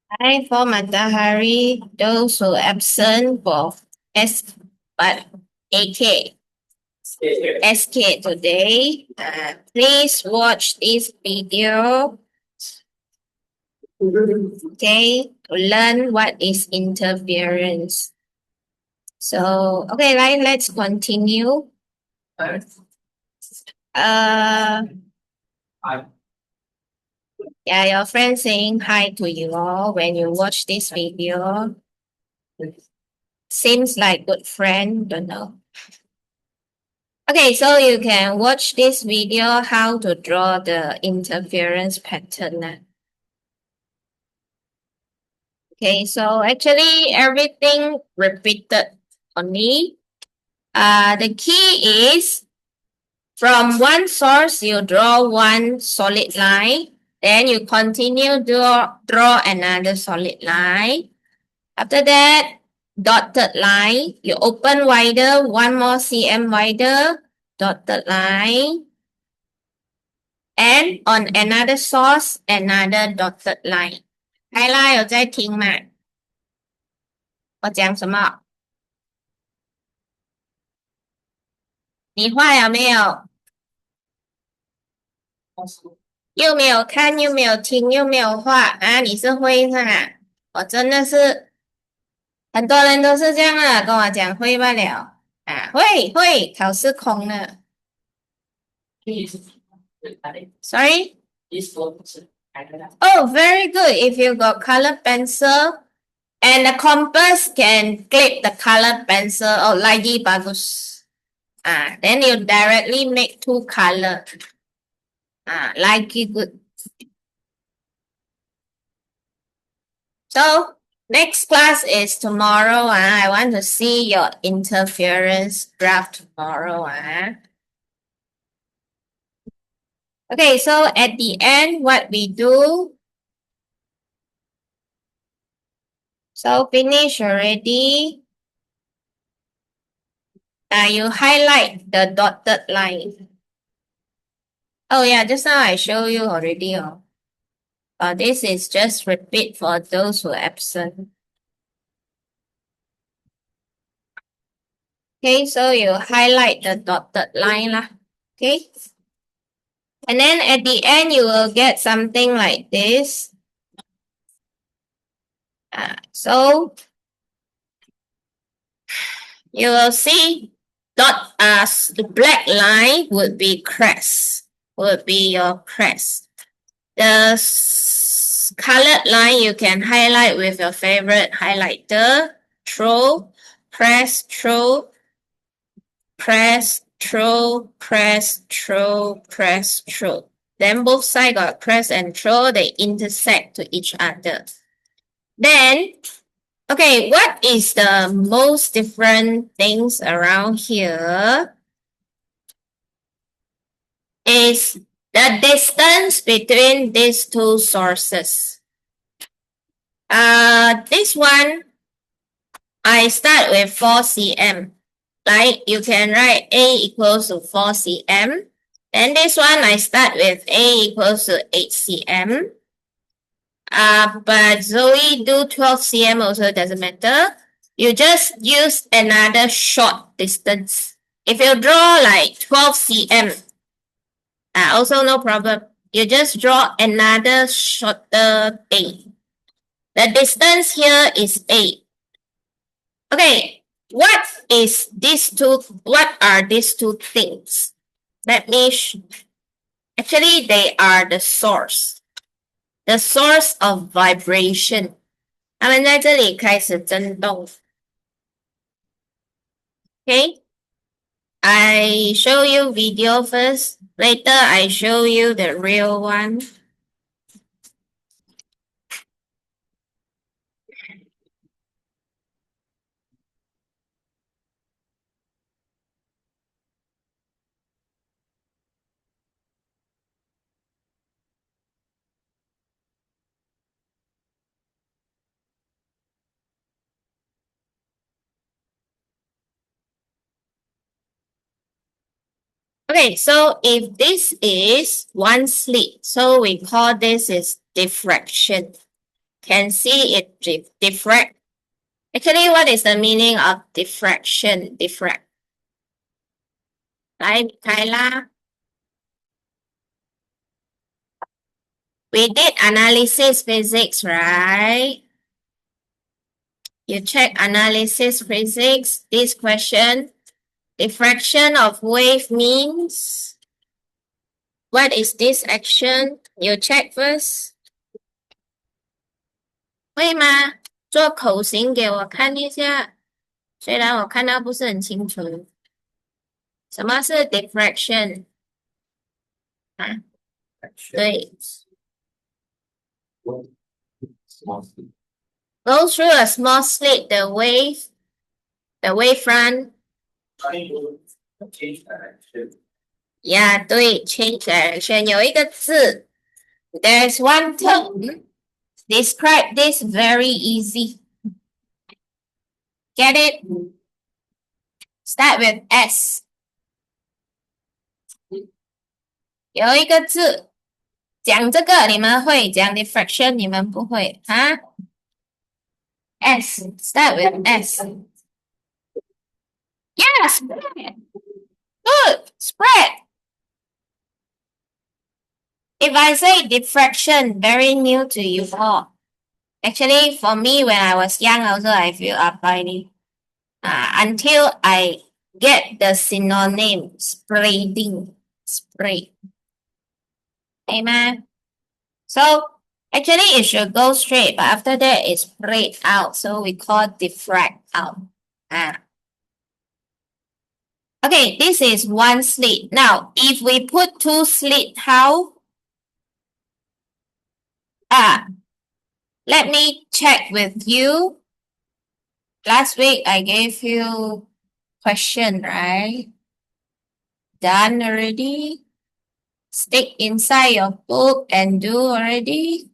Hi for Matahari, those who absent for S but AK SK today. Please watch this video, okay, to learn what is interference. So okay, let's continue. Uh yeah, your friend saying hi to you all when you watch this video. Seems like good friend, don't know. Okay, so you can watch this video how to draw the interference pattern. Okay, so actually everything repeated only. The key is from one source you draw one solid line, then you continue draw another solid line. After that, dotted line, you open wider, one more cm wider, dotted line. And on another source, another dotted line. Highlight 有在听吗？我讲什么？你画了没有？又没有看，又没有听，又没有画啊！你是会是吗？我真的是很多人都是这样的，跟我讲会罢了啊，会，考试空了。Sorry? Oh, very good. If you got color pencil and the compass can clip the color pencil, oh, lagi bagus. Then you directly make two color. Lagi good. So next class is tomorrow. I want to see your interference graph tomorrow. Okay, so at the end, what we do. So finish already. You highlight the dotted line. Oh yeah, just now I show you already. This is just repeat for those who are absent. Okay, so you highlight the dotted line lah. Okay. And then at the end, you will get something like this. So you will see the black line would be crest, would be your crest. The colored line you can highlight with your favorite highlighter. Throw, press, throw, press, throw, press, throw, press, throw. Then both sides got press and throw, they intersect to each other. Then, okay, what is the most different things around here? Is the distance between these two sources. This one, I start with 4 cm. Like you can write A equals to 4 cm. Then this one, I start with A equals to 8 cm. But Zoe do 12 cm also doesn't matter. You just use another short distance. If you draw like 12 cm, also no problem. You just draw another shorter thing. The distance here is 8. Okay, what are these two things? Let me actually they are the source. The source of vibration. 它们在这里开始震动。Okay, I show you video first. Later I show you the real one. Okay, so if this is one slit, so we call this is diffraction. can see it diffract. Actually, what is the meaning of diffraction? Diffract. Right, Kyla? We did analysis physics, right? You check analysis physics. This question, diffraction of wave means, what is this action? You check first. 会吗？做口型给我看一下，虽然我看到不是很清楚。什么是 diffraction？ 啊，对。Go through a small slit, the wavefront. Yeah, 对 ，change direction 有一个字 ，there's one term. Describe this very easy. Get it? Start with S. 有一个字，讲这个你们会，讲 diffraction 你们不会啊？S. Start with S. Yeah, spread. Good. Spread. If I say diffraction, very new to you all. Actually, for me, when I was young, also I feel upbinding. Until I get the synonym spreading. Spread. Amen. So actually it should go straight, but after that it's spread out. So we call diffract out. Okay, this is one slit. Now, if we put two slit, how? Let me check with you. Last week I gave you question, right? Done already? Stick inside your book and do already?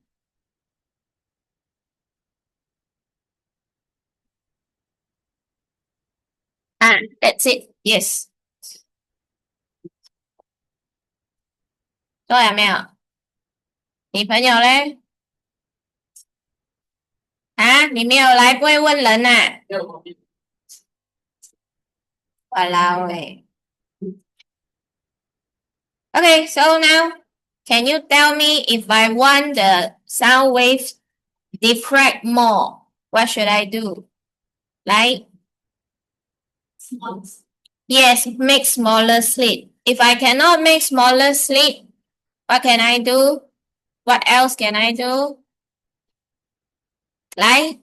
That's it. Yes. 做了没有？你朋友嘞？啊，你没有来，不会问人啊？Walao eh. Okay, so now, can you tell me if I want the sound wave diffract more, what should I do? Like, yes, make smaller slit. If I cannot make smaller slit, what can I do? What else can I do? Like,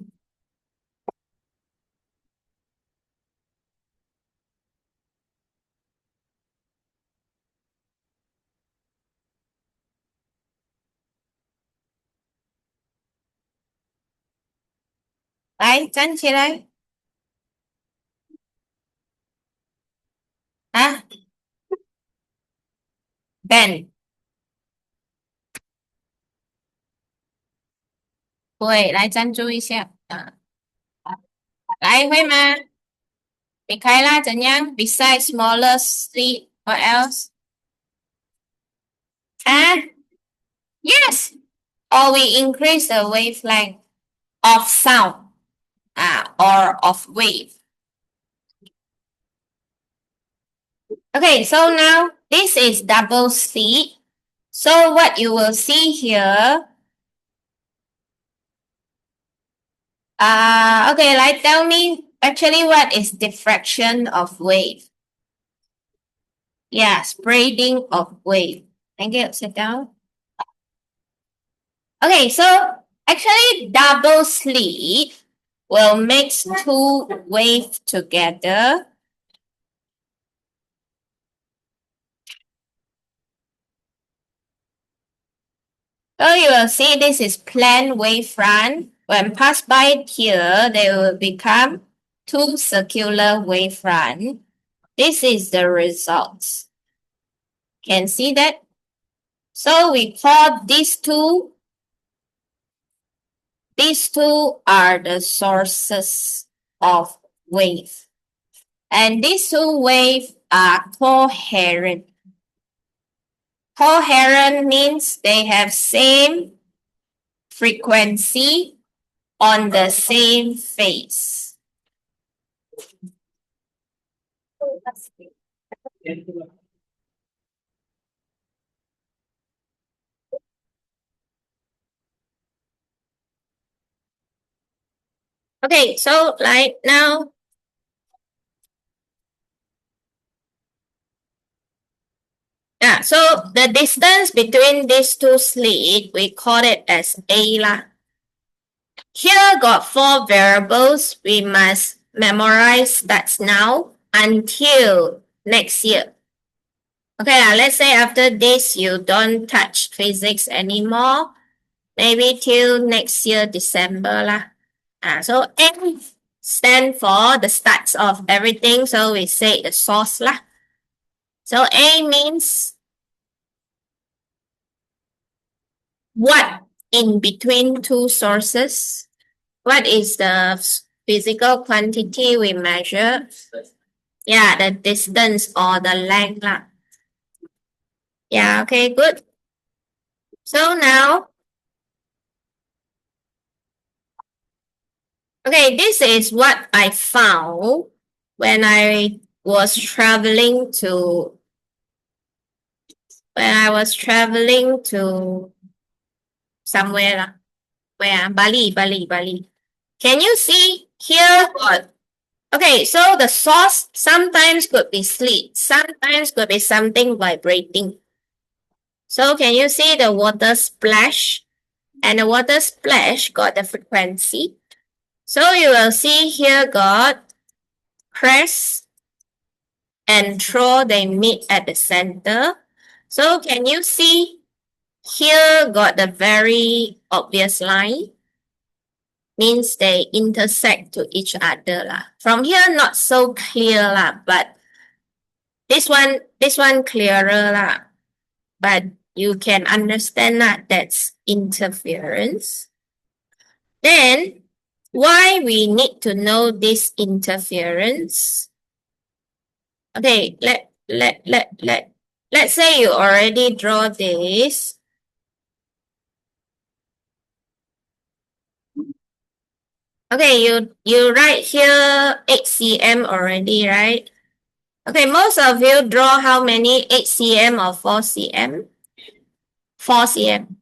来，站起来。啊，bend。对，来站住一下。来，会吗？米开拉怎样 ？Besides smaller slit, what else? Yes. Or we increase the wavelength of sound, or of wave. Okay, so now this is double slit. So what you will see here, okay, like tell me actually what is diffraction of wave? Yeah, spreading of wave. Thank you, sit down. Okay, so actually double slit will mix two waves together. So you will see this is plane wavefront. When pass by here, they will become two circular wavefront. This is the results. Can see that? So we call these two are the sources of wave. And these two waves are coherent. Coherent means they have same frequency on the same face. Okay, so like now, yeah, so the distance between these two slits, we call it as A lah. Here got 4 variables. We must memorize that now until next year. Okay, let's say after this you don't touch physics anymore. Maybe till next year December lah. So A stand for the starts of everything. So we say the source lah. So A means what in between two sources. What is the physical quantity we measure? Yeah, the distance or the length lah. Yeah, okay, good. So now, okay, this is what I found when I was traveling to somewhere lah. Where? Bali. Can you see here what? Okay, so the source sometimes could be slit, sometimes could be something vibrating. So can you see the water splash? And the water splash got the frequency. So you will see here got crest and throw, they meet at the center. So can you see here got the very obvious line? Means they intersect to each other lah. From here not so clear lah, but this one clearer lah. But you can understand that that's interference. Then why we need to know this interference? Okay, let's say you already draw this. Okay, you write here 8 cm already, right? Okay, most of you draw how many? 8 cm or 4 cm? 4 cm.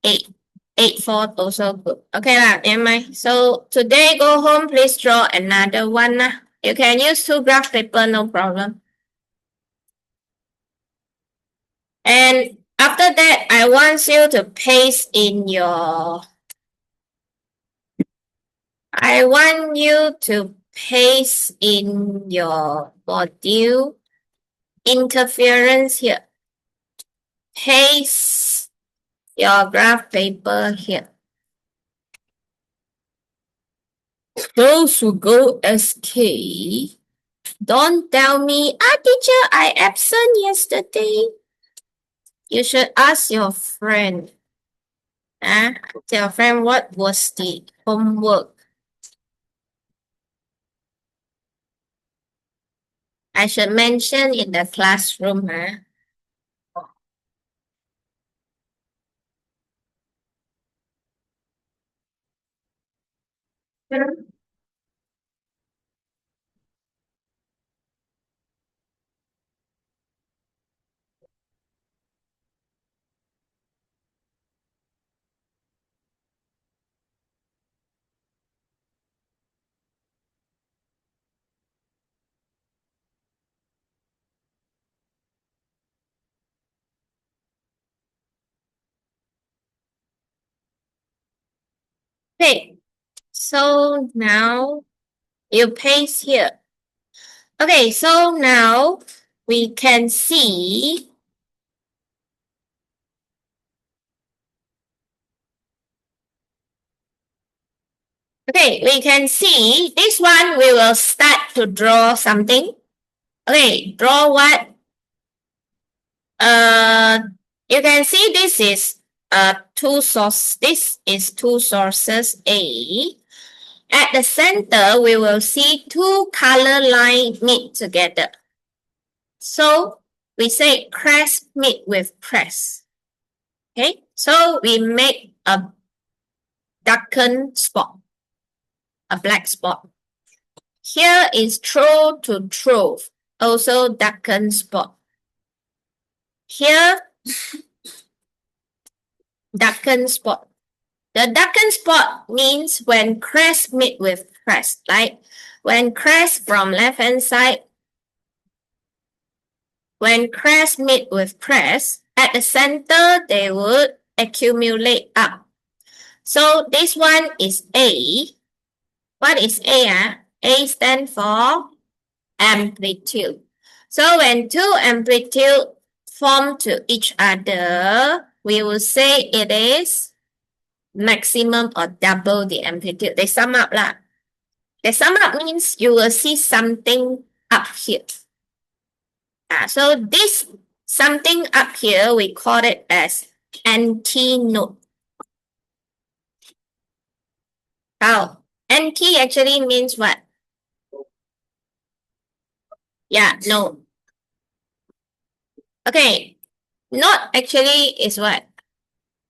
8. 8, 4 also good. Okay lah, never mind. So today go home, please draw another one lah. You can use 2 graph paper, no problem. And after that, I want you to paste in your module interference here. Paste your graph paper here. Those who go SK, don't tell me, teacher, I absent yesterday. You should ask your friend. Tell your friend what was the homework. I should mention in the classroom. Okay, so now you paste here. Okay, so now we can see this one we will start to draw something. Okay, draw what? You can see this is this is two sources A. At the center, we will see 2 color lines meet together. So we say crest meet with crest. Okay, so we make a darkened spot, a black spot. Here is throw to trove, also darkened spot. Here, darkened spot. The darkened spot means when crest meet with crest, like when crest from left hand side, when crest meet with crest, at the center they would accumulate up. So this one is A. What is A? A stands for amplitude. So when two amplitude form to each other, we will say it is maximum or double the amplitude. They sum up lah. They sum up means you will see something up here. So this something up here, we call it as antinode. Now, anti actually means what? Yeah, no. Okay, not actually is what?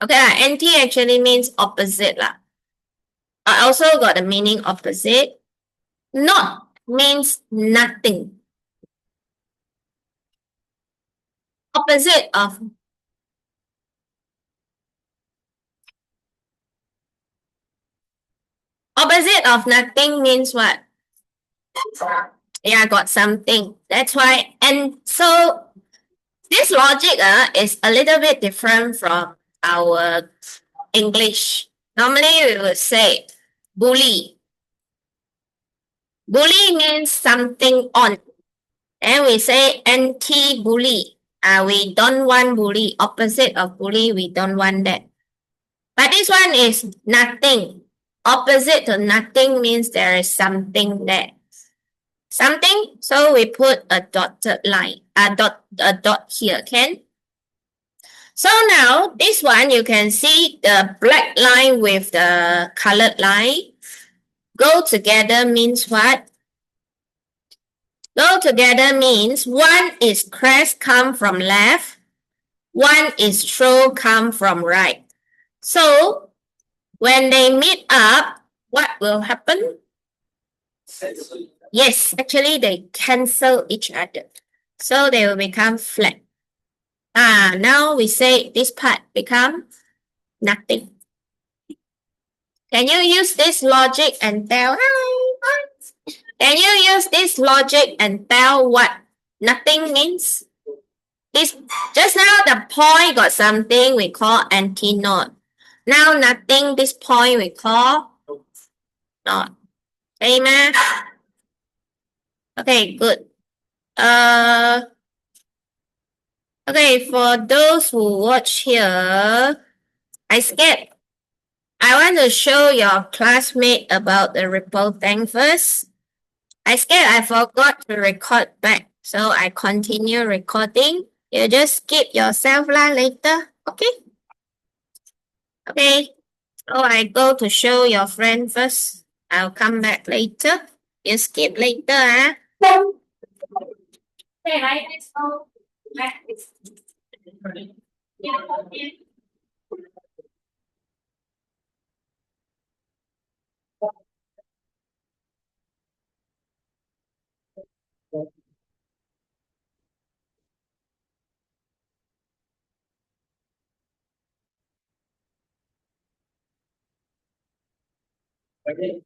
Okay, anti actually means opposite lah. I also got the meaning opposite. Not means nothing. Opposite of nothing means what? Yeah, got something. That's why. And so this logic is a little bit different from our English. Normally we would say bully. Bully means something on. And we say anti-bully. We don't want bully. Opposite of bully, we don't want that. But this one is nothing. Opposite to nothing means there is something there. Something, so we put a dotted line, a dot here, can? So now, this one, you can see the black line with the colored line. Go together means what? Go together means one is crest come from left, one is throw come from right. So, when they meet up, what will happen? Yes, actually they cancel each other. So they will become flat. Now we say this part become nothing. Can you use this logic and tell? Can you use this logic and tell what nothing means? This just now the point got something we call antinode. Now nothing, this point we call not. Amen. Okay, good. Okay, for those who watch here, I scared. I want to show your classmate about the ripple tank first. I scared I forgot to record back, so I continue recording. You just skip yourself lah later, okay? Okay, so I go to show your friend first. I'll come back later. You skip later, Okay, let's go back. Okay.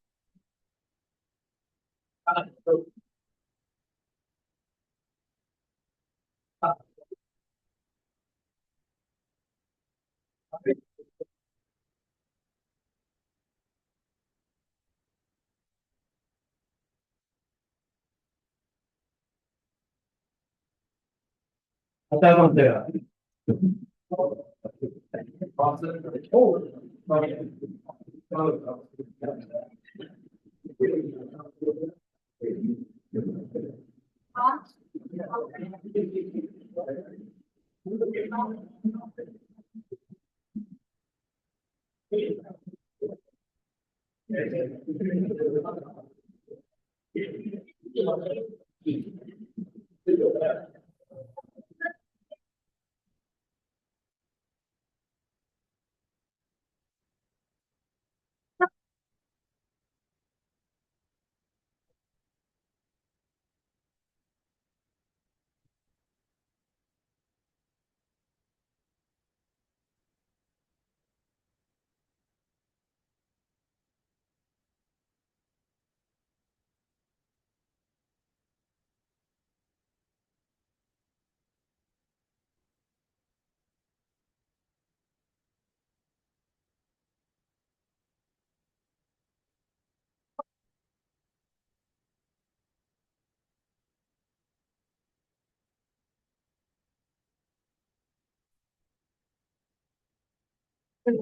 Good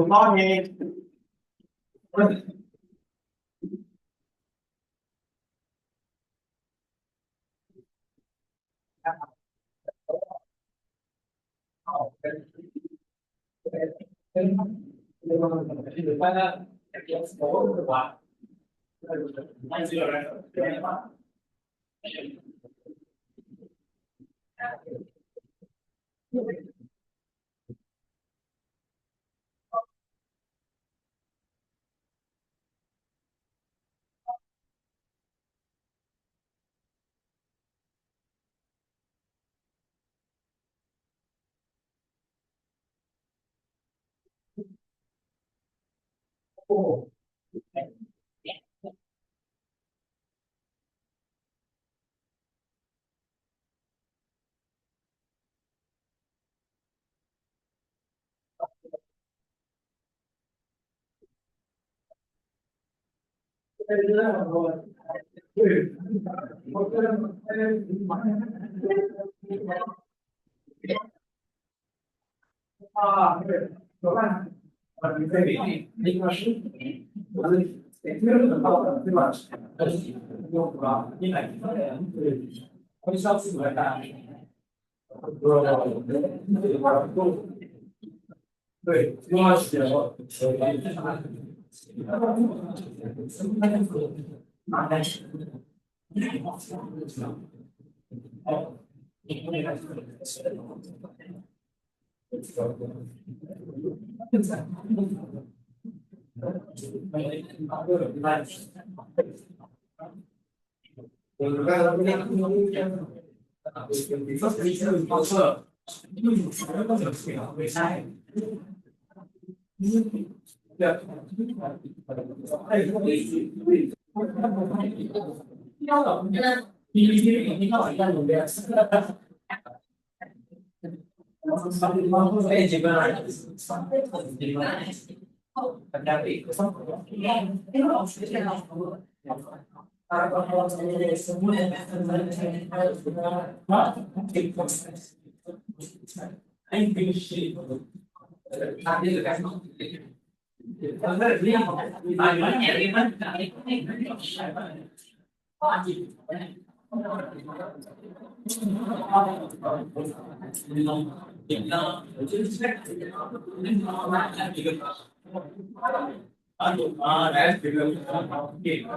morning.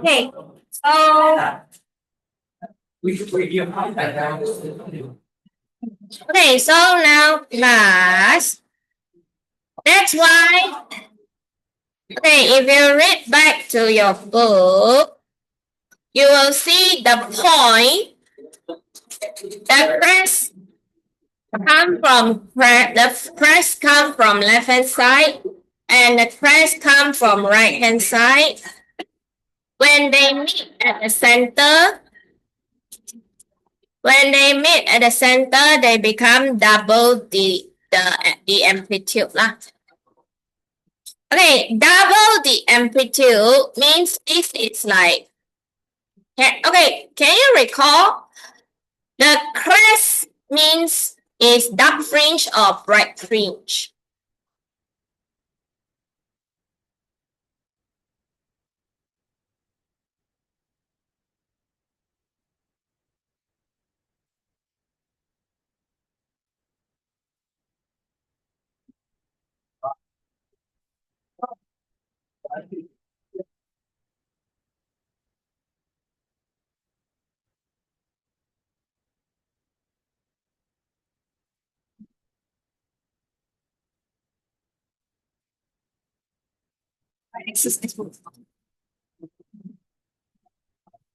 Okay, so okay, so now class. That's why. Okay, if you read back to your book, you will see the point. The crest come from left hand side, and the crest come from right hand side. When they meet at the center, they become double the amplitude lah. Okay, double the amplitude means this is like, okay, can you recall? The crest means is dark fringe or bright fringe.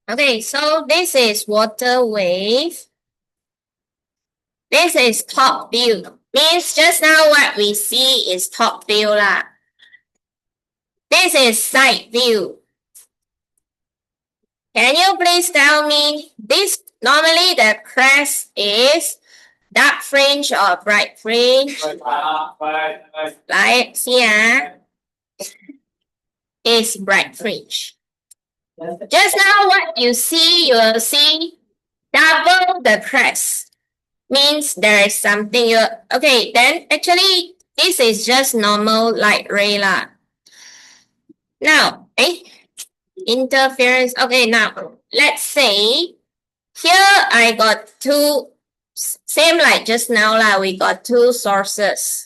Okay, so this is water wave. This is top view. Means just now what we see is top view lah. This is side view. Can you please tell me this? Normally the crest is dark fringe or bright fringe? Like, see is bright fringe. Just now what you see, you will see double the crest. Means there is something you, okay, then actually this is just normal light ray lah. Now, interference. Okay, now let's say here I got two, same like just now lah, we got two sources.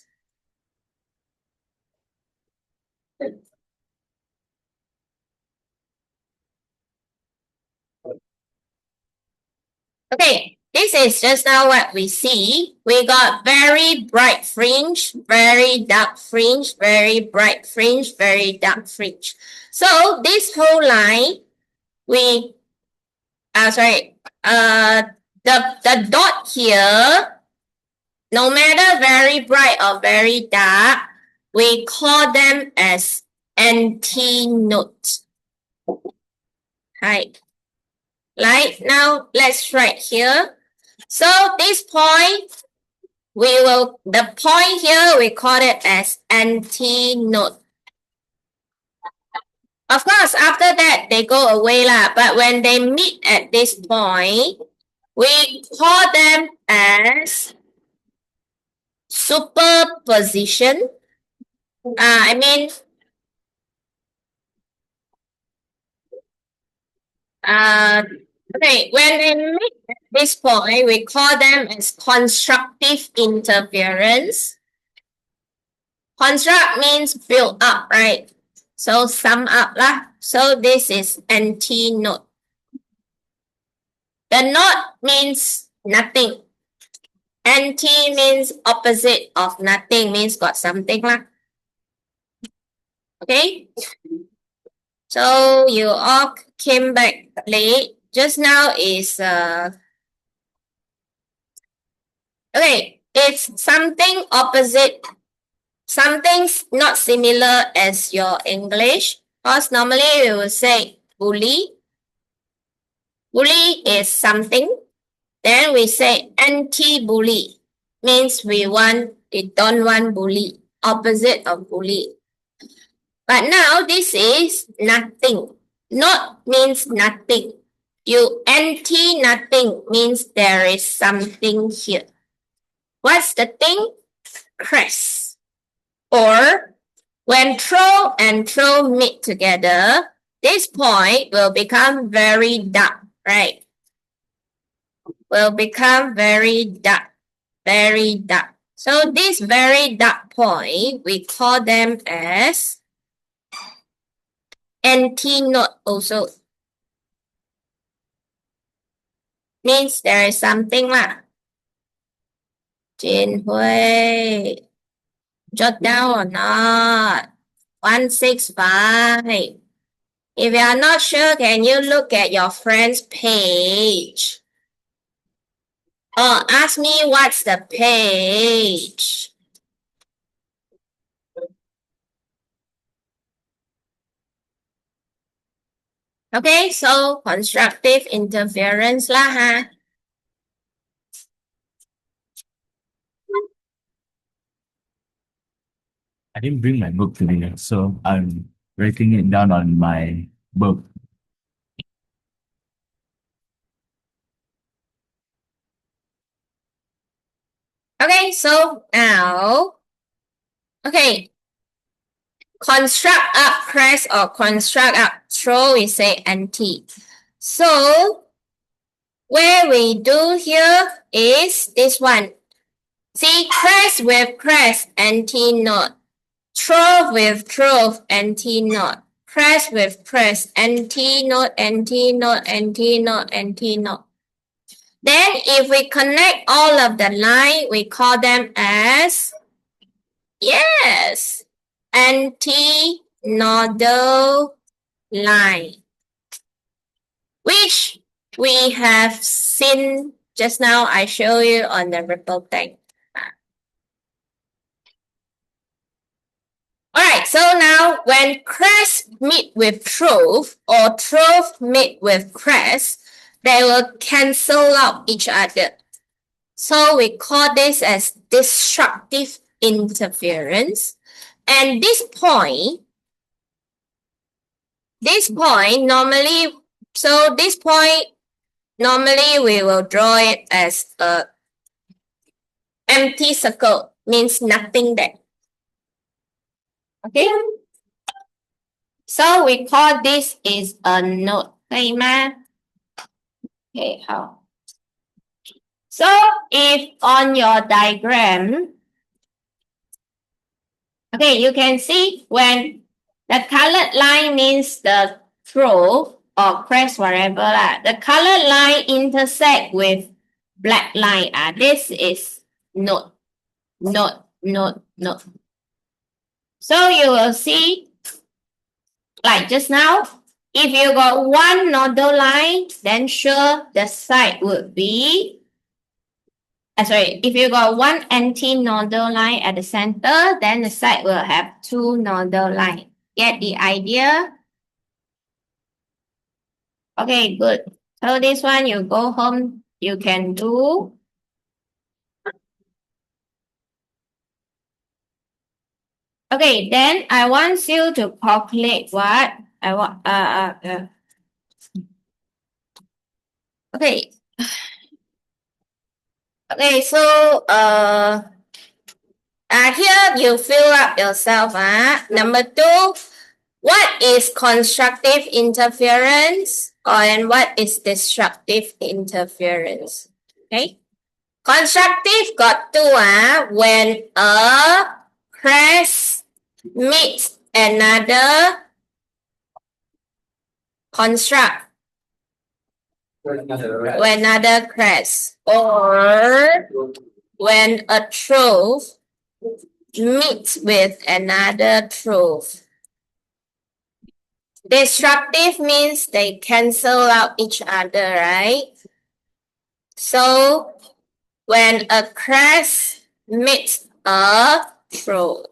Okay, this is just now what we see. We got very bright fringe, very dark fringe, very bright fringe, very dark fringe. So this whole line, we, the dot here, no matter very bright or very dark, we call them as Antinote. Right. Now let's write here. So this point, the point here, we call it as antinote. Of course, after that, they go away lah. But when they meet at this point, we call them as superposition. Okay, when they meet at this point, we call them as constructive interference. Construct means build up, right? So sum up lah. So this is antinote. The note means nothing. Anti means opposite of nothing, means got something lah. Okay? So you all came back late. Just now is okay, it's something opposite, something's not similar as your English. Because normally we will say bully. Bully is something. Then we say anti-bully. Means we don't want bully. Opposite of bully. But now this is nothing. Not means nothing. You anti nothing means there is something here. What's the thing? Crest. Or when throw and throw meet together, this point will become very dark, right? Will become very dark, very dark. So this very dark point, we call them as antinote also. Means there is something lah. Jin Hui, jot down or not? 165. If you are not sure, can you look at your friend's page? Oh, ask me what's the page. Okay, so constructive interference lah ha. I didn't bring my book today, so I'm writing it down on my book. Okay, so now, okay, construct up press or construct up throw, we say anti. So, where we do here is this one. See, press with press, antinote. Throw with throw, antinote. Press with press, antinote, antinote, antinote, antinote. Then if we connect all of the line, we call them as, yes, antinodal line, which we have seen just now. I show you on the ripple tank. Alright, so now when crest meet with trove or trove meet with crest, they will cancel out each other. So we call this as destructive interference. And this point normally, so this point normally we will draw it as a empty circle, means nothing there. Okay, so we call this is a node, 可以吗？ Okay, 好。So if on your diagram, okay, you can see when the colored line means the throw or crest, whatever lah. The colored line intersect with black line. This is node. So you will see, like just now, if you got one nodal line, then sure the side would be, if you got one anti-nodal line at the center, then the side will have two nodal line. Get the idea? Okay, good. So this one you go home, you can do. Okay, then I want you to calculate what I want. Okay. Okay, so here you fill up yourself. Number 2, what is constructive interference and what is destructive interference? Okay. Constructive got 2. When a crest meets another construct another crest, or when a trough meets with another trough. Destructive means they cancel out each other, right? So when a crest meets a trough.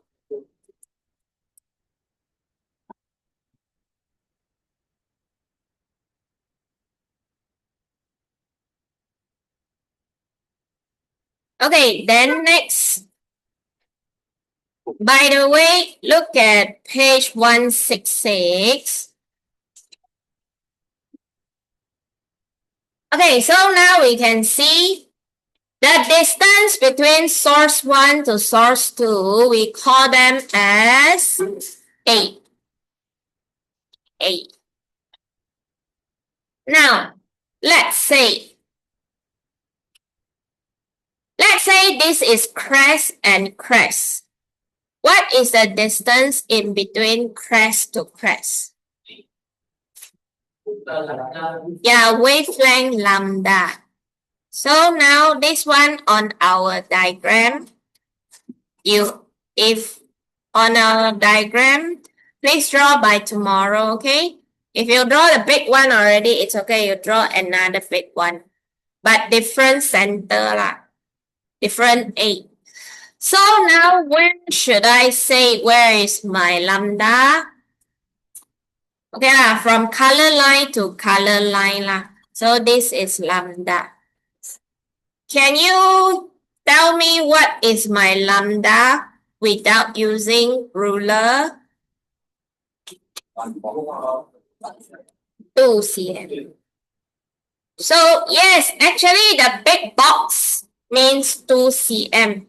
Okay, then next. By the way, look at page 166. Okay, so now we can see the distance between source 1 to source 2, we call them as A. A. Now, let's say this is crest and crest. What is the distance in between crest to crest? Yeah, wavelength lambda. So now this one on our diagram, if on our diagram, please draw by tomorrow, okay? If you draw the big one already, it's okay. You draw another big one, but different center lah, different A. So now where should I say where is my lambda? Okay lah, from color line to color line lah. So this is lambda. Can you tell me what is my lambda without using ruler? 2 cm. So yes, actually the big box means 2 cm.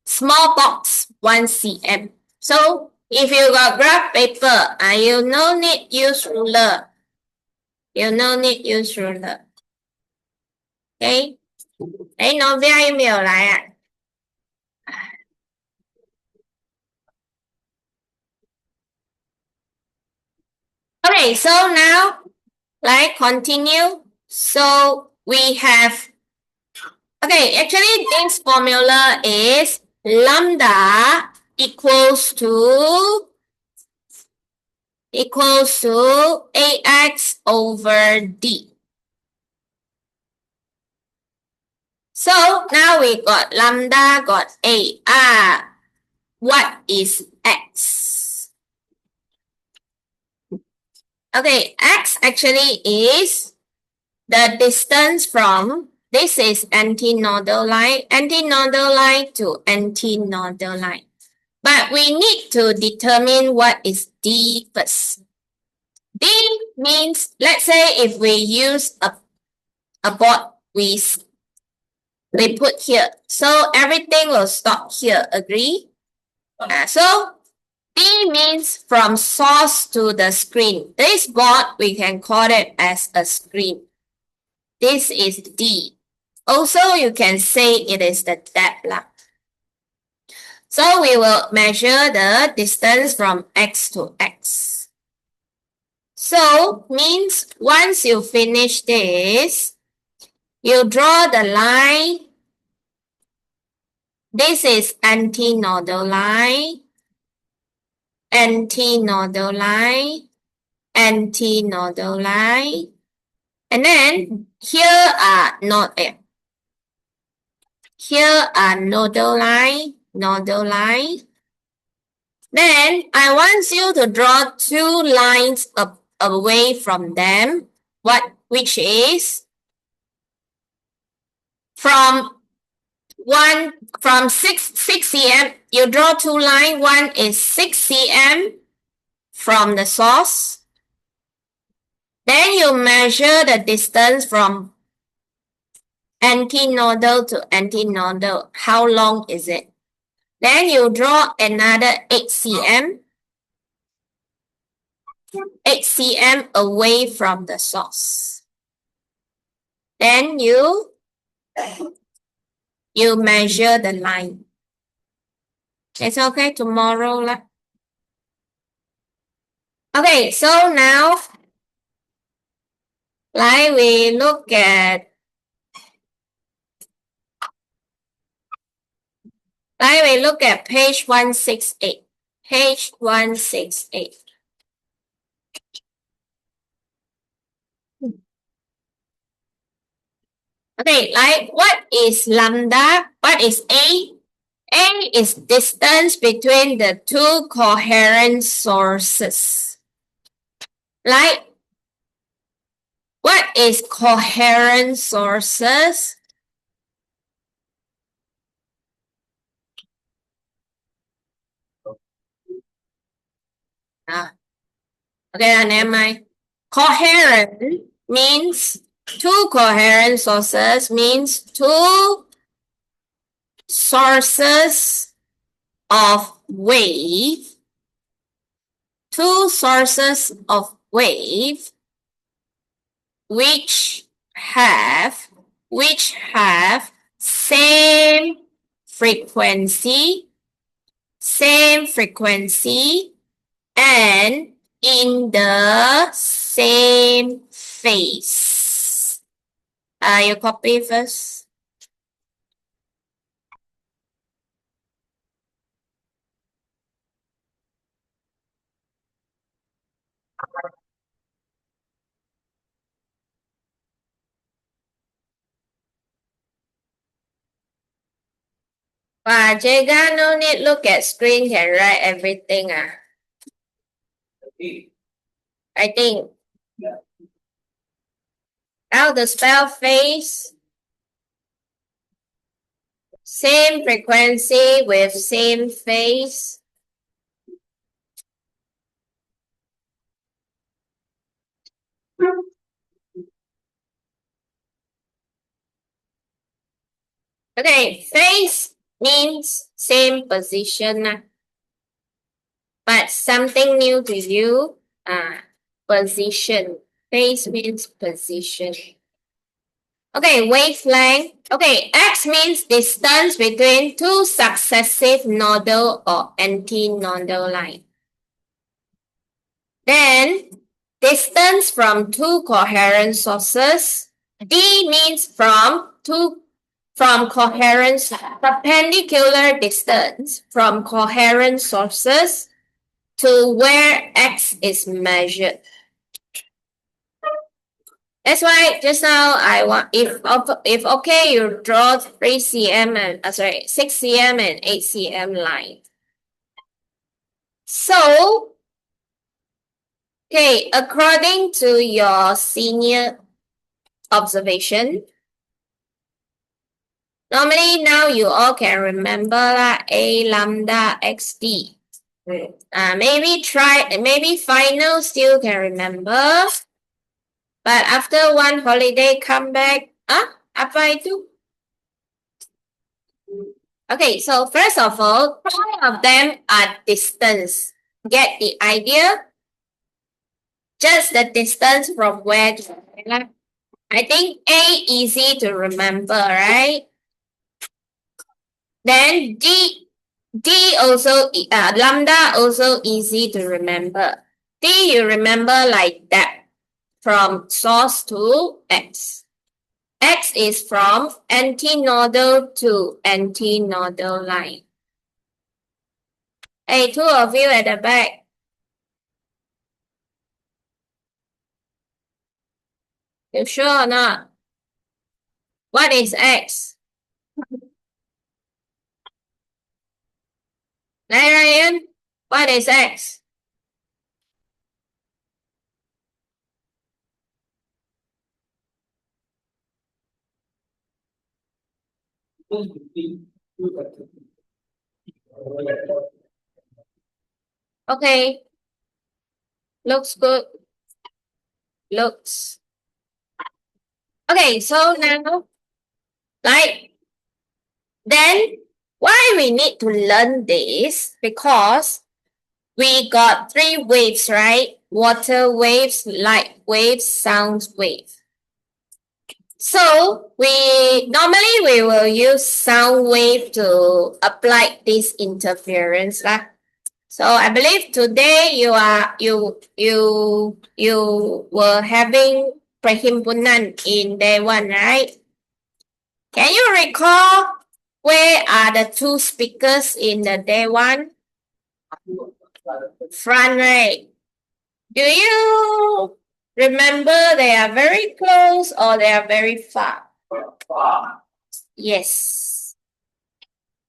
Small box 1 cm. So if you got graph paper, you no need use ruler. You no need use ruler. Okay. Novia 有没有来啊？ Okay, so now, like, continue. So we have, okay, actually this formula is lambda equals to AX over D. So now we got lambda, got A. What is X? Okay, X actually is the distance from, this is antinodal line to antinodal line. But we need to determine what is D first. D means, let's say if we use a board, we put here. So everything will stop here, agree? So D means from source to the screen. This board, we can call it as a screen. This is D. Also, you can say it is the depth. So we will measure the distance from X to X. So means once you finish this, you draw the line. This is antinodal line, antinodal line, antinodal line. And then here are here are nodal line, nodal line. Then I want you to draw two lines away from them. Which is from 6 cm, you draw two lines. One is 6 cm from the source. Then you measure the distance from antinodal to antinodal. How long is it? Then you draw another 8 cm. 8 cm away from the source. Then you measure the line. It's okay, tomorrow lah. Okay, so now we look at page 168. Page 168. Okay, what is lambda? What is A? A is distance between the two coherent sources. What is coherent sources? Okay, never mind. Coherent means two coherent sources means two sources of wave. Two sources of wave which have same frequency and in the same phase. You copy first. Jega, no need look at screen, can write everything. I think. How to spell phase? Same frequency with same phase. Okay, phase means same position. But something new to you, position. Phase means position. Okay, wavelength. Okay, x means distance between two successive nodal or antinodal lines. Then, distance from two coherent sources. D means from coherent, perpendicular distance from coherent sources to where x is measured. That's why just now I want, if okay, you draw 3 cm and 6 cm and 8 cm line. So, okay, according to your senior observation, normally now you all can remember A lambda XD. Maybe final still can remember. But after one holiday come back, apa itu? Okay, so first of all, all of them are distance. Get the idea? Just the distance from where to where. I think A easy to remember, right? Then D also, lambda also easy to remember. D you remember like that. From source to x. X is from antinodal to antinodal line. Hey, two of you at the back. You sure or not? What is x? Ryan? What is X? Okay. Looks good. Looks. Okay, so now, like, then why we need to learn this? Because we got three waves, right? Water waves, light waves, sound waves. So we will use sound wave to apply this interference lah. So I believe today you were having perhimpunan in day one, right? Can you recall where are the two speakers in the day one? Front, right? Do you remember they are very close or they are very far? Yes,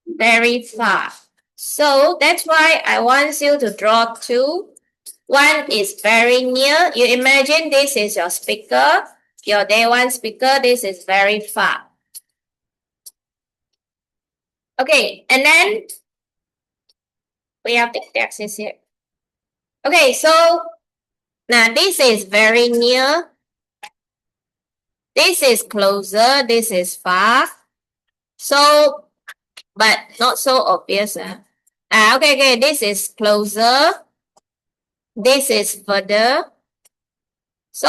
very far. So that's why I want you to draw two. One is very near. You imagine this is your speaker, your day one speaker. This is very far. Okay, and then we have the axis here. Okay, so now this is very near. This is closer. This is far. So, but not so obvious. Okay, this is closer. This is further. So,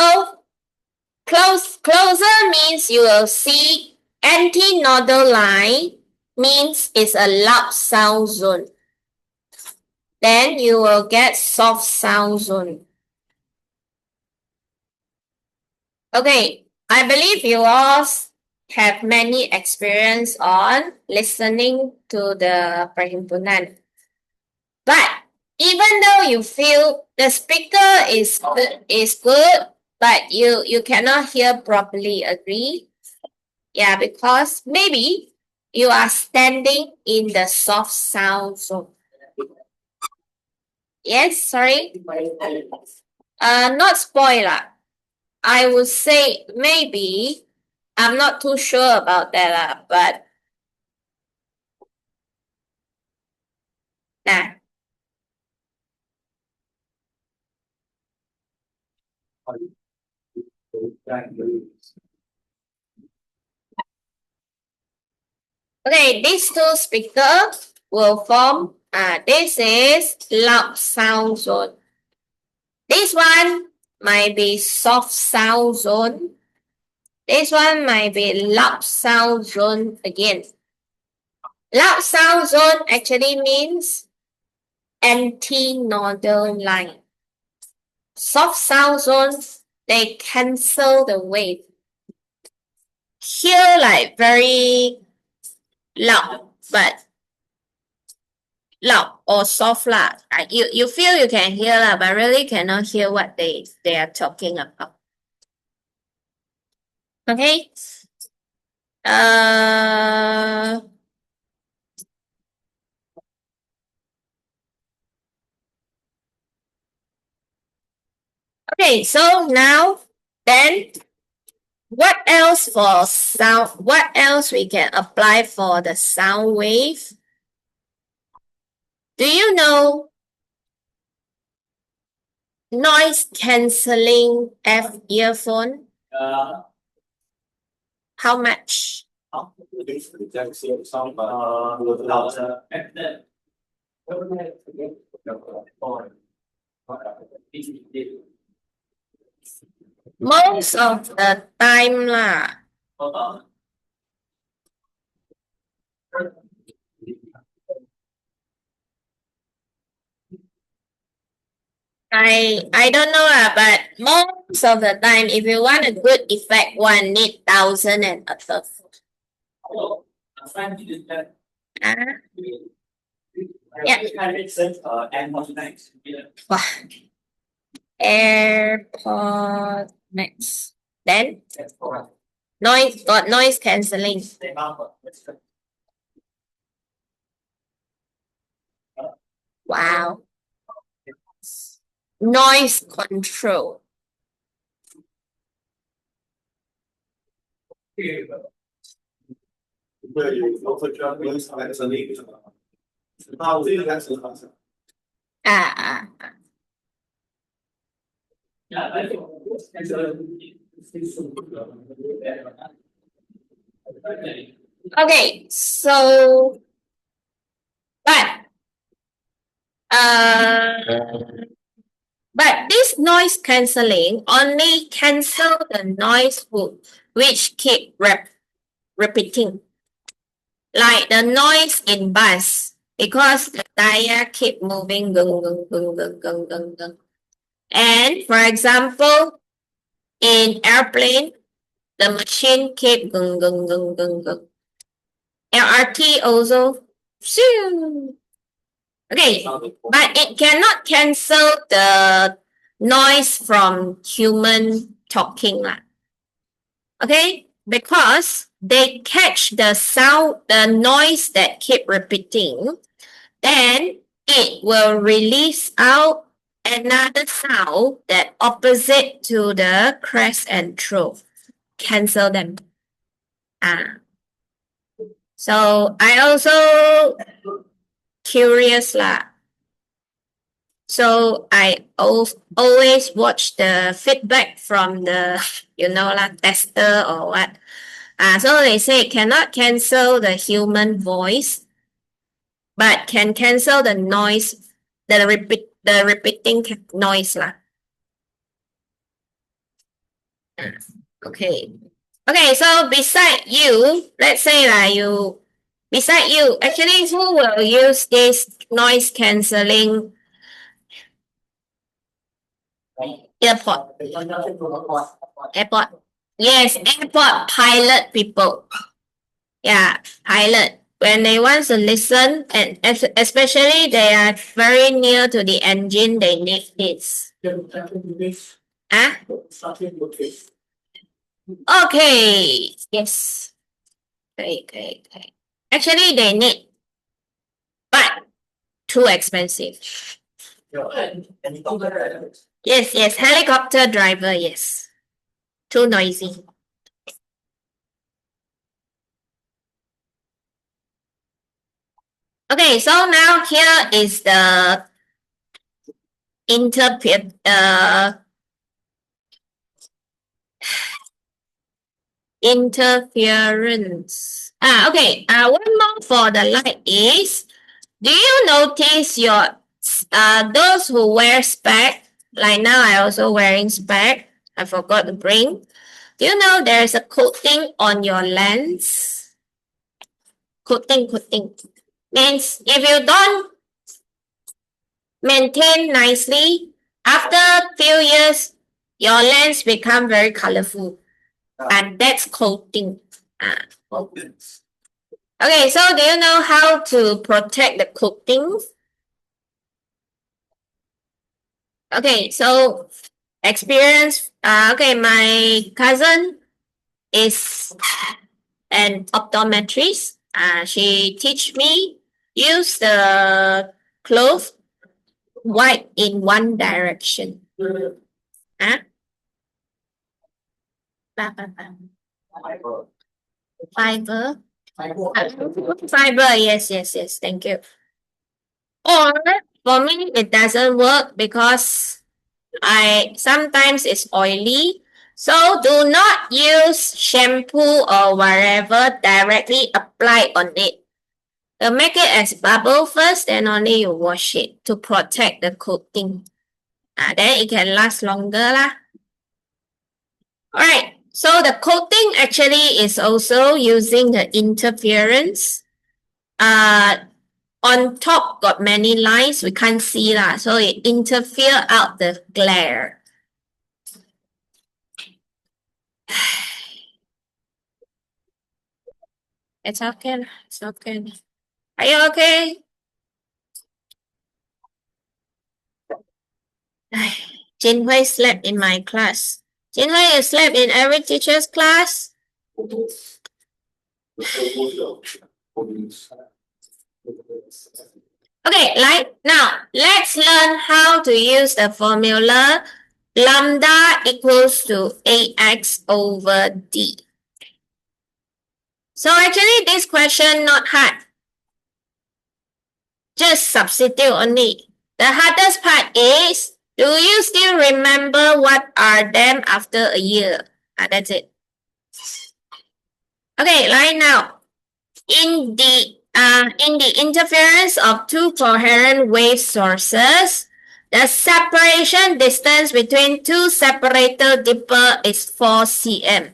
closer means you will see anti-nodal line means it's a loud sound zone. Then you will get soft sound zone. Okay, I believe you all have many experience on listening to the perhimpunan. But even though you feel the speaker is good, but you cannot hear properly, agree? Yeah, because maybe you are standing in the soft sound zone. Yes, sorry. Not spoiler. I would say maybe. I'm not too sure about that, but nah. Okay, these two speakers will form. This is loud sound zone. This one might be soft sound zone. This one might be loud sound zone again. Loud sound zone actually means anti-nodal line. Soft sound zones, they cancel the wave. Here like very loud, but loud or soft lah. You feel you can hear lah, but really cannot hear what they are talking about. Okay. Okay, so now then what else for sound? What else we can apply for the sound wave? Do you know noise cancelling earphone? How much? Most of the time lah. I don't know lah, but most of the time, if you want a good effect, one need 1,000 and above. Yeah. Wow. AirPod Max. Then noise cancelling. Wow. noise control. Ah. Okay, so uh but this noise cancelling only cancel the noise which keep repeating. Like the noise in bus, because the tire keep moving gung, gung, gung, gung, gung, gung, gung. And for example, in airplane, the machine keep gung, gung, gung, gung, gung. LRT also. Okay, but it cannot cancel the noise from human talking. Okay, because they catch the sound, the noise that keep repeating, then it will release out another sound that opposite to the crest and throat. Cancel them. So I also curious lah. So I always watch the feedback from the tester or what. So they say cannot cancel the human voice, but can cancel the noise, the repeating noise lah. Okay. Okay, so beside you, let's say beside you, actually who will use this noise cancelling airport? Airport. Yes, airport pilot people. Yeah, pilot. When they want to listen, and especially they are very near to the engine, they need this. Okay. Yes. Okay. Actually, they need, but too expensive. Yes. Helicopter driver, yes. Too noisy. Okay, so now here is the interference. Okay. One more for the light is, do you notice those who wear spec? Like now, I also wearing spec. I forgot to bring. Do you know there's a coating on your lens? Coating. Means if you don't maintain nicely, after a few years, your lens become very colorful. And that's coating. Okay, so do you know how to protect the coatings? Okay, so experience. Okay, my cousin is an optometrist. She teach me use the cloth white in one direction. Fiber. Fiber, yes. Thank you. Or for me, it doesn't work because sometimes it's oily. So do not use shampoo or whatever directly apply on it. You make it as bubble first, then only you wash it to protect the coating. Then it can last longer lah. Alright, so the coating actually is also using the interference. On top got many lines, we can't see lah, so it interfere out the glare. It's okay. Are you okay? Jin Hui slept in my class. Jin Hui, you slept in every teacher's class? Okay, like now, let's learn how to use the formula lambda equals to ax over d. So actually, this question not hard. Just substitute only. The hardest part is, do you still remember what are them after a year? That's it. Okay, right now, in the interference of two coherent wave sources, the separation distance between two separator dipper is 4 cm.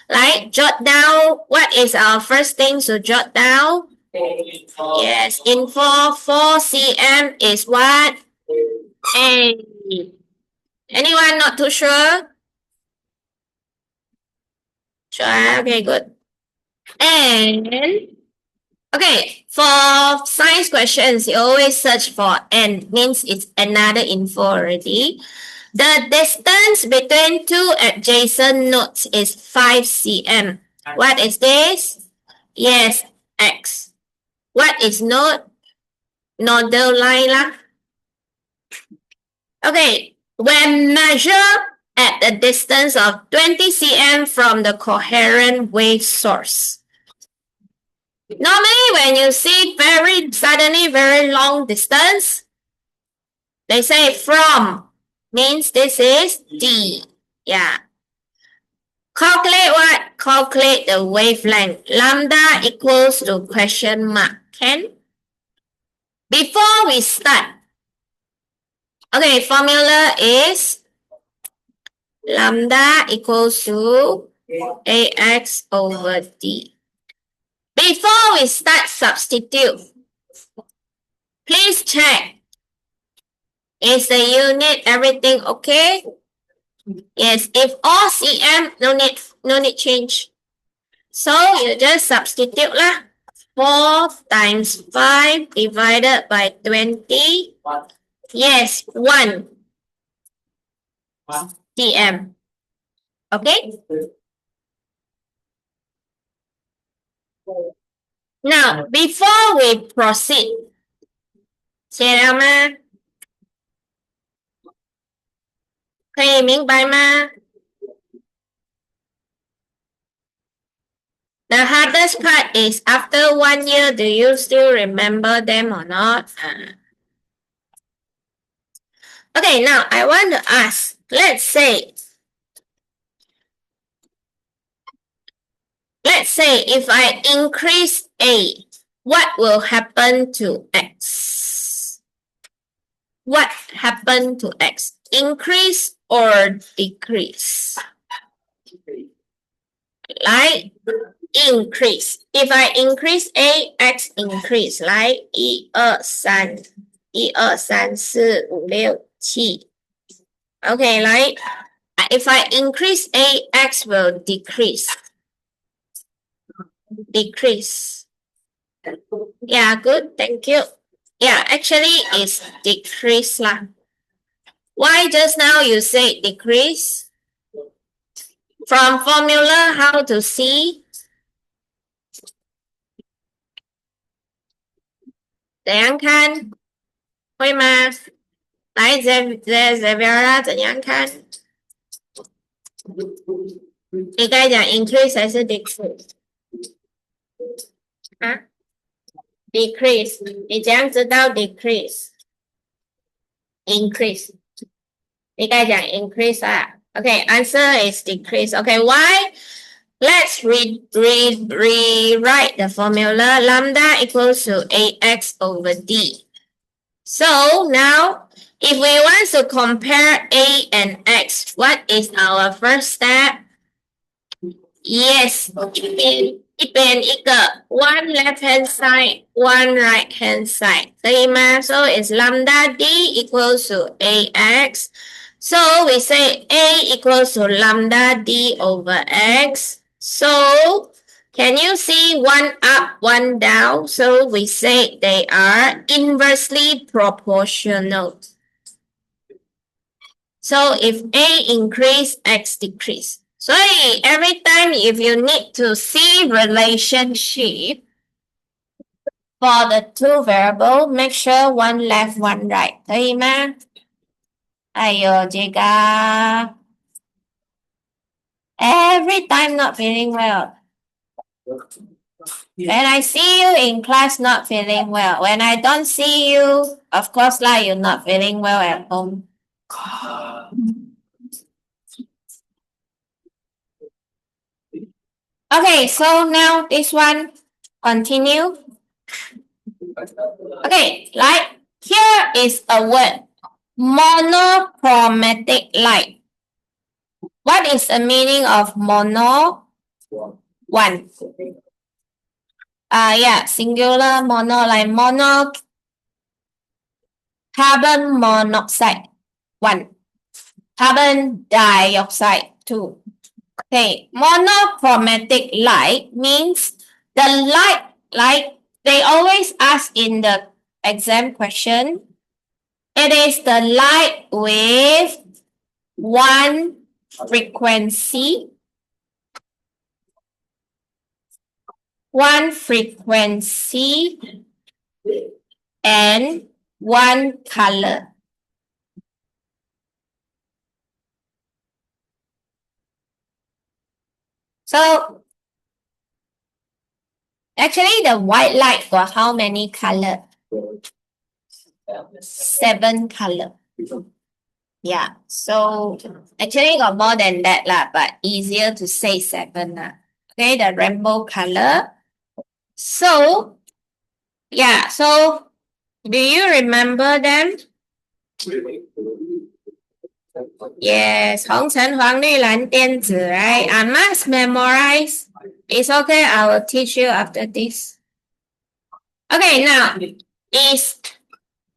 Like, jot down, what is our first thing to jot down? Yes, info 4 cm is what? A. Anyone not too sure? Sure, okay, good. And okay, for science questions, you always search for n, means it's another info already. The distance between two adjacent nodes is 5 cm. What is this? Yes, x. What is node? Nodal line lah. Okay, when measured at a distance of 20 cm from the coherent wave source. Normally, when you see suddenly very long distance, they say from, means this is D. Yeah. Calculate what? Calculate the wavelength. Lambda equals to question mark. Can? Before we start, okay, formula is lambda equals to ax over d. Before we start substitute, please check. Is the unit everything okay? Yes, if all cm, no need change. So you just substitute lah. 4 times 5 divided by 20. Yes, 1 cm. Okay? Now, before we proceed, 写了吗？可以明白吗？ The hardest part is after 1 year, do you still remember them or not? Okay, now I want to ask, let's say if I increase A, what will happen to X? What happened to X? Increase or decrease? Like increase. If I increase A, X increase. Like 1, 2, 3, 1, 2, 3, 4, 5, 6, 7. Okay, like if I increase A, X will decrease. Decrease. Yeah, good. Thank you. Yeah, actually it's decrease lah. Why just now you say decrease? From formula, how to see? 怎样看？会吗？来 Xaviera 怎样看？你该讲 increase 还是 decrease？ 啊 ？decrease， 你怎样知道 decrease？increase， 你该讲 increase 啊。Okay, answer is decrease. Okay, why? Let's rewrite the formula. Lambda equals to ax over d. So now, if we want to compare a and x, what is our first step? Yes, 一边一个 one left hand side, one right hand side. 可以吗? So it's lambda d equals to ax. So we say a equals to lambda d over x. So can you see one up, one down? So we say they are inversely proportional. So if A increase, X decrease. So every time if you need to see relationship, for the two variable, make sure one left, one right. 可以吗？哎呦，这个 every time not feeling well. When I see you in class not feeling well. When I don't see you, of course lah, you're not feeling well at home. Okay, so now this one continue. Okay, like here is a word monochromatic light. What is the meaning of mono? One. Yeah, singular mono, like mono carbon monoxide. One. Carbon dioxide. Two. Okay, monochromatic light means the light, like they always ask in the exam question, it is the light with one frequency, and one color. So actually the white light got how many color? 7 color. Yeah, so actually got more than that lah, but easier to say 7 lah. Okay, the rainbow color. So, yeah, so do you remember them? Yes, 红橙黄绿蓝靛紫, right? I must memorize. It's okay, I will teach you after this. Okay, now, is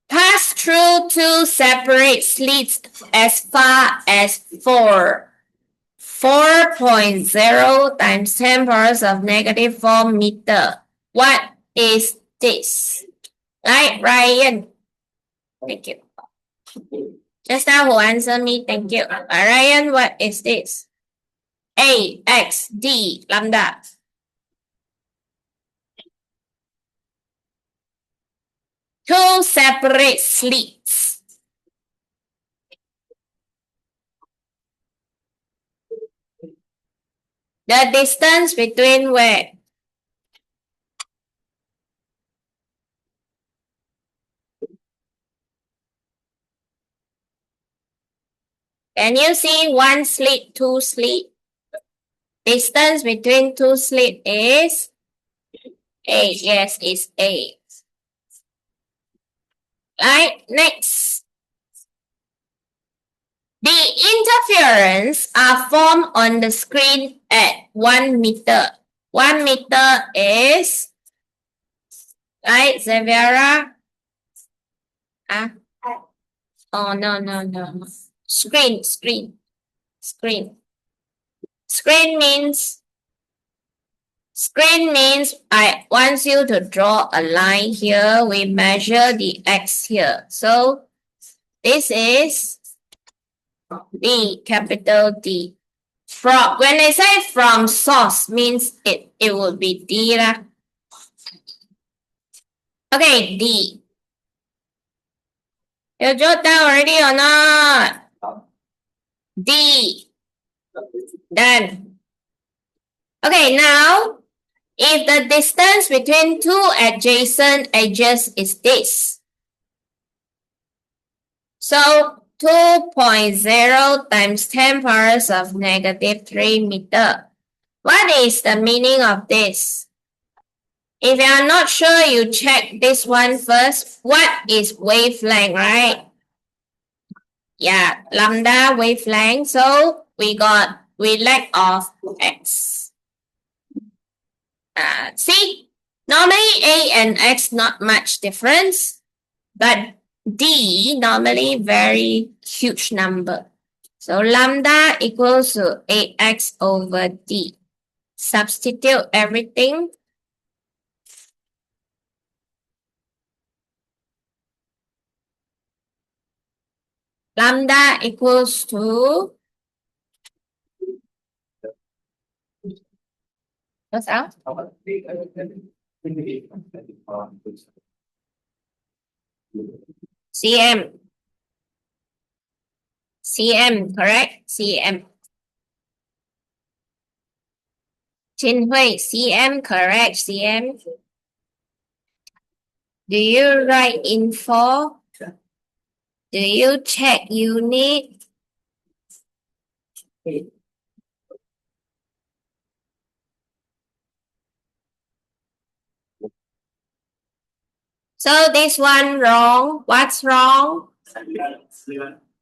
pass through two separate slits as far as 4.0 times 10 powers of negative 4 meter. What is this? Right, Ryan? Thank you. Just now who answered me, thank you. Ryan, what is this? A, X, D, lambda. Two separate slits. The distance between where? Can you see one slit, two slit? Distance between two slits is A. Yes, it's A. Right, next. The interference are formed on the screen at 1 meter. 1 meter is, right, Xaviera? Oh, no. Screen. Screen means I want you to draw a line here. We measure the X here. So this is D, capital D. From when I say from source means it will be D lah. Okay, D. You jot down already or not? D. Done. Okay, now if the distance between two adjacent edges is this, so 2.0 times 10 powers of negative 3 meter. What is the meaning of this? If you are not sure, you check this one first. What is wavelength, right? Yeah, lambda wavelength. So we lack of X. See, normally A and X not much difference, but D normally very huge number. So lambda equals to AX over D. Substitute everything. Lambda equals to, what's out? cm. cm, correct? cm. Jin Hui, cm, correct? cm. Do you write info? Do you check unit? So this one wrong. What's wrong?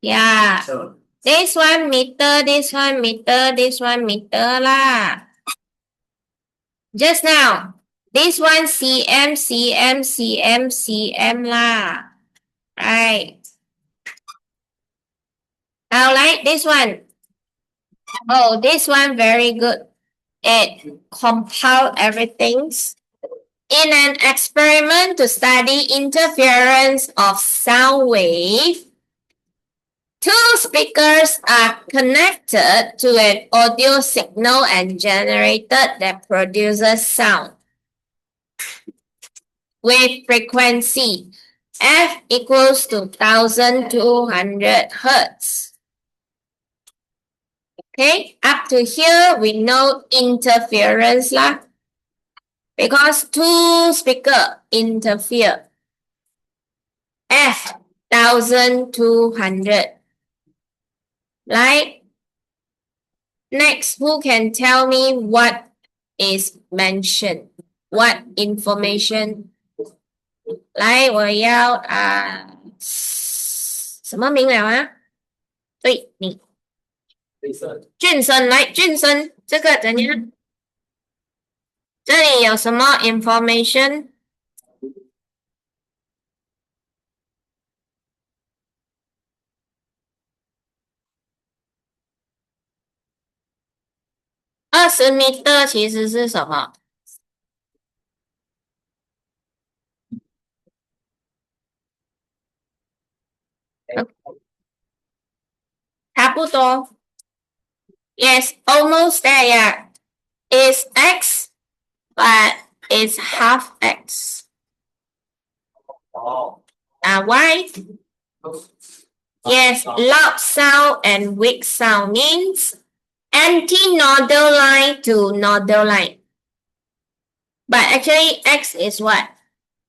Yeah. This one meter, this one meter, this one meter lah. Just now, this one cm, cm, cm, cm lah. Right. Now like this one. Oh, this one very good. It compile everything. In an experiment to study interference of sound wave, two speakers are connected to an audio signal and generated that produces sound with frequency f equals to 1200 hertz. Okay, up to here we know interference lah. Because two speakers interfere. F 1200. Right? Next, who can tell me what is mentioned? What information? 来，我要什么名了啊？对你，俊生来，俊生，这个怎样？这里有什么 information？ 20 meter 其实是什么？差不多。Yes, almost there, yeah. It's x, but it's half x. Why? Yes, loud sound and weak sound means anti-nodal line to nodal line. But actually, x is what?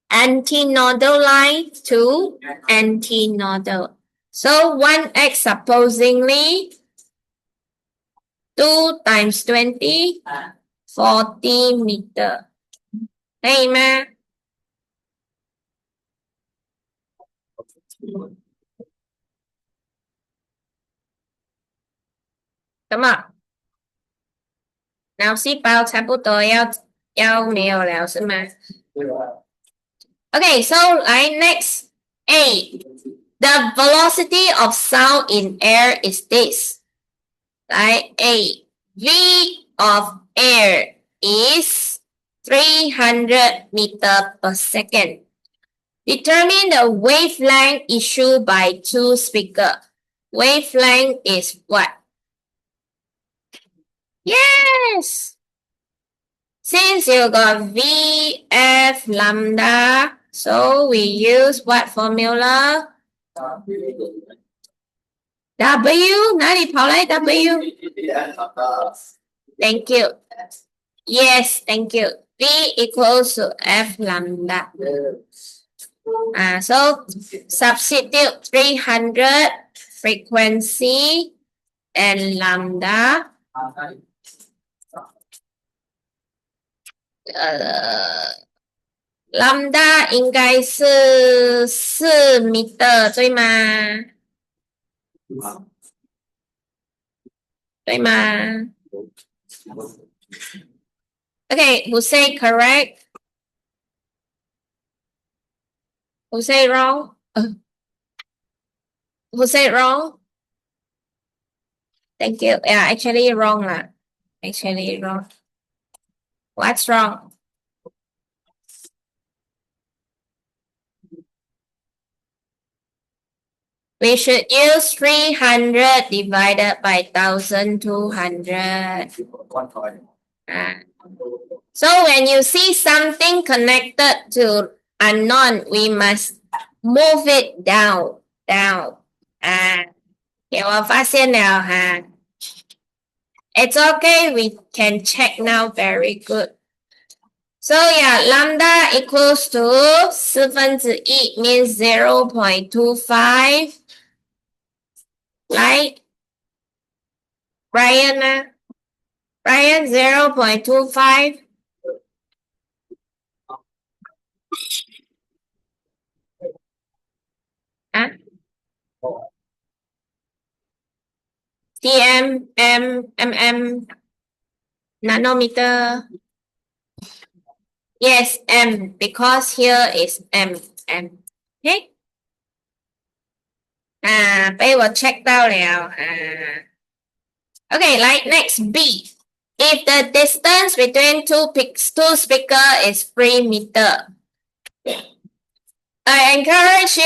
Anti-nodal line to anti-nodal. So 1x supposingly 2 times 20, 40 meter. 可以吗？什么？脑细胞差不多要没有了是吗？ Okay, so next A. The velocity of sound in air is this. A. V of air is 300 meter per second. Determine the wavelength issued by two speakers. Wavelength is what? Yes! Since you got VF lambda, so we use what formula? W? 哪里跑来 W? Thank you. Yes, thank you. V equals to F lambda. So substitute 300 frequency and lambda. Lambda 应该是4 meter 对吗？对吗？ Okay, who say correct? Who say wrong? Who say wrong? Thank you. Yeah, actually wrong lah. Actually wrong. What's wrong? We should use 300 divided by 1200. So when you see something connected to unknown, we must move it down, down. 有我发现了哈。It's okay, we can check now. Very good. So yeah, lambda equals to 1/4 means 0.25. Right? Brian, Brian 0.25. Huh? cm, mm, nanometer. Yes, m, because here is m. Okay? 被我 check 到了。Okay, like next B. If the distance between two speaker is 3 meter, I encourage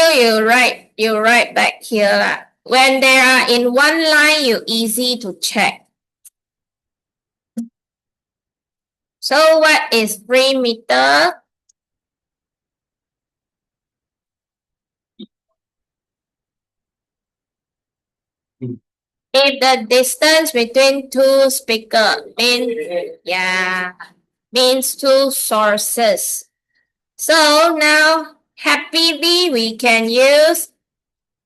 you write back here. When they are in one line, you easy to check. So what is 3 meter? If the distance between two speaker means two sources. So now happily we can use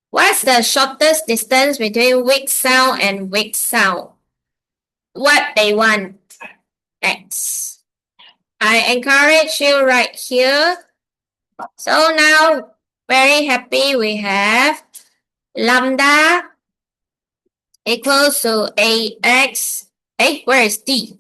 what's the shortest distance between weak sound and weak sound? What they want? X. I encourage you right here. So now very happy we have lambda equals to AX. Hey, where is D?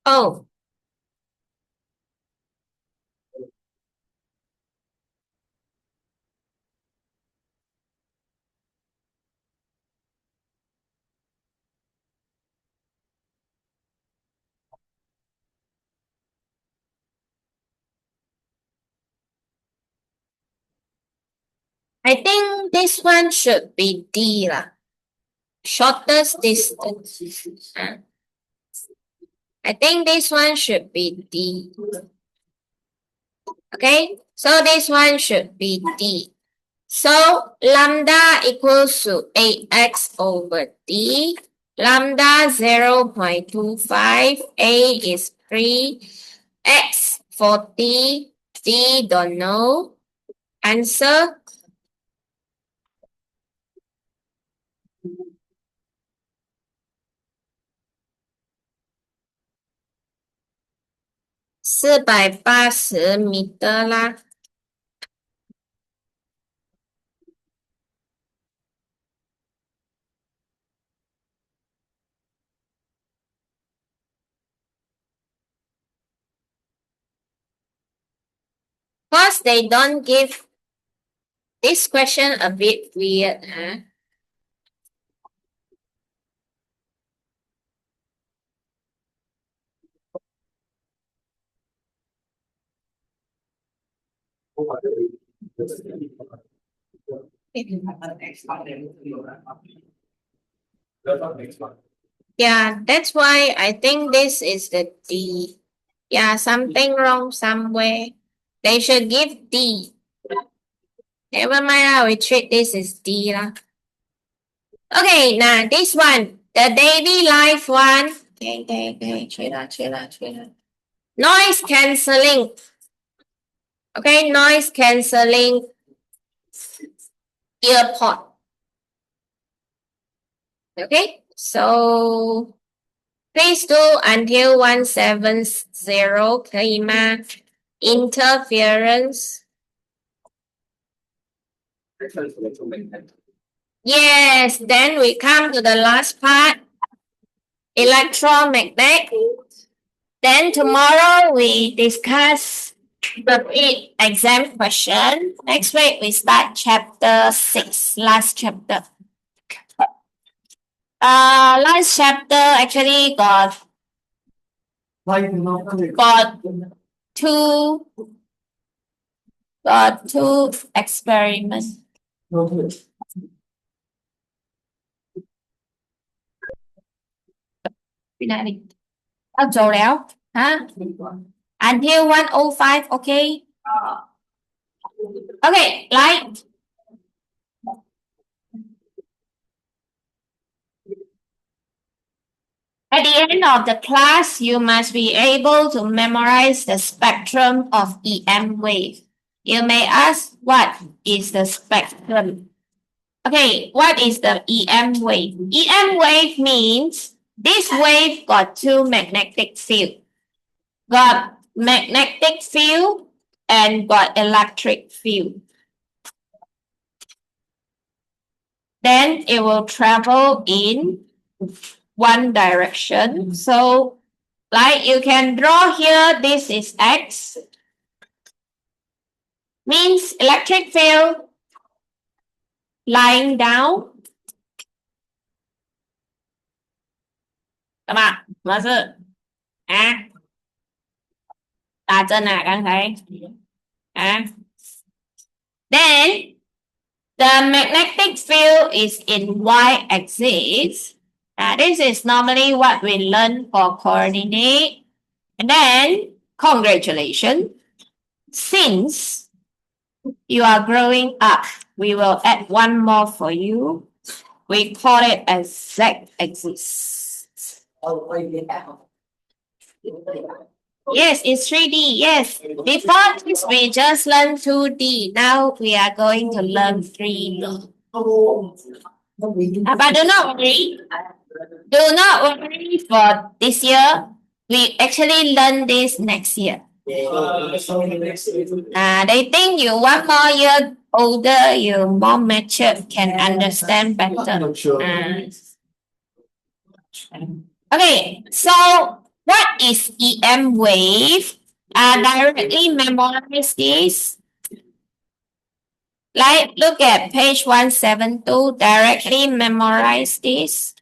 Oh. I think this one should be D lah. Shortest distance. I think this one should be D. Okay, so this one should be D. So lambda equals to AX over D. Lambda 0.25, A is 3, X 40, D don't know. Answer 480 meter 啦。Because they don't give this question a bit weird, huh? Yeah, that's why I think this is the D. Yeah, something wrong somewhere. They should give D. Never mind, we treat this as D lah. Okay, now this one, the daily life one. Okay, 吹啦。Noise cancelling. Okay, noise cancelling earpod. Okay, so please do until 170, 可以吗 ？Interference. Yes, then we come to the last part, electromagnetic. Then tomorrow we discuss the exam question. Next week we start chapter 6, last chapter. Last chapter actually got got two experiments. ไปไหนดิเอาจบแล้วฮะ until 105 okay okay like at the end of the class you must be able to memorize the spectrum of EM wave. You may ask what is the spectrum. Okay, what is the EM wave? EM wave means this wave got two magnetic field. Got magnetic field and got electric field. Then it will travel in one direction. So, like you can draw here, this is X. Means electric field lying down. Các bạn, mở sự. Ta chân này các anh thấy. Then the magnetic field is in y-axis. This is normally what we learn for coordinate. And then, congratulations. Since you are growing up, we will add one more for you. We call it as z-axis. Yes, it's 3D. Yes. Before this, we just learned 2D. Now we are going to learn 3D. But do not worry. Do not worry for this year. We actually learn this next year. They think you 1 more year older, you more mature, can understand better. Okay, so what is EM wave? Directly memorize this. Like, look at page 172. Directly memorize this.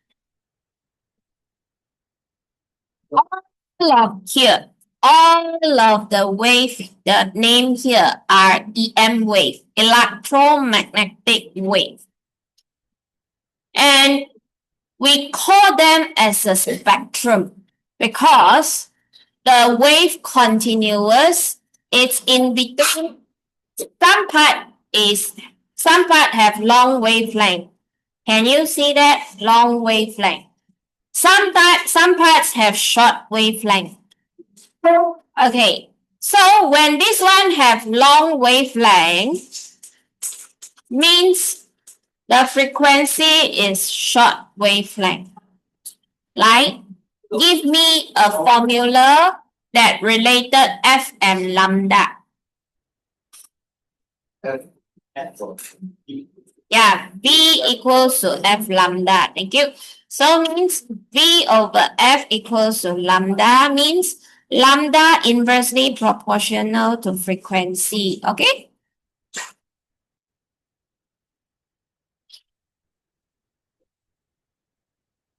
All of here, all of the wave, the name here are EM wave, electromagnetic wave. And we call them as a spectrum because the wave continuous, it's in between. Some part have long wavelength. Can you see that? Long wavelength. Some parts have short wavelength. Okay, so when this one have long wavelength, means the frequency is short wavelength. Like, give me a formula that related F and lambda. Yeah, V equals to F lambda. Thank you. So means V over F equals to lambda means lambda inversely proportional to frequency. Okay?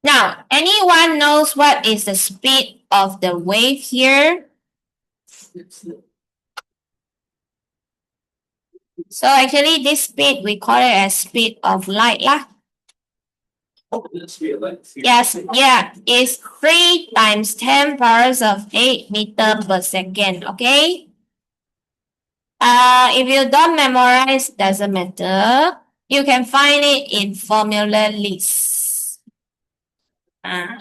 Now, anyone knows what is the speed of the wave here? So actually this speed, we call it as speed of light lah. Yes, yeah, it's 3 times 10 powers of 8 meter per second, okay? If you don't memorize, doesn't matter. You can find it in formula list.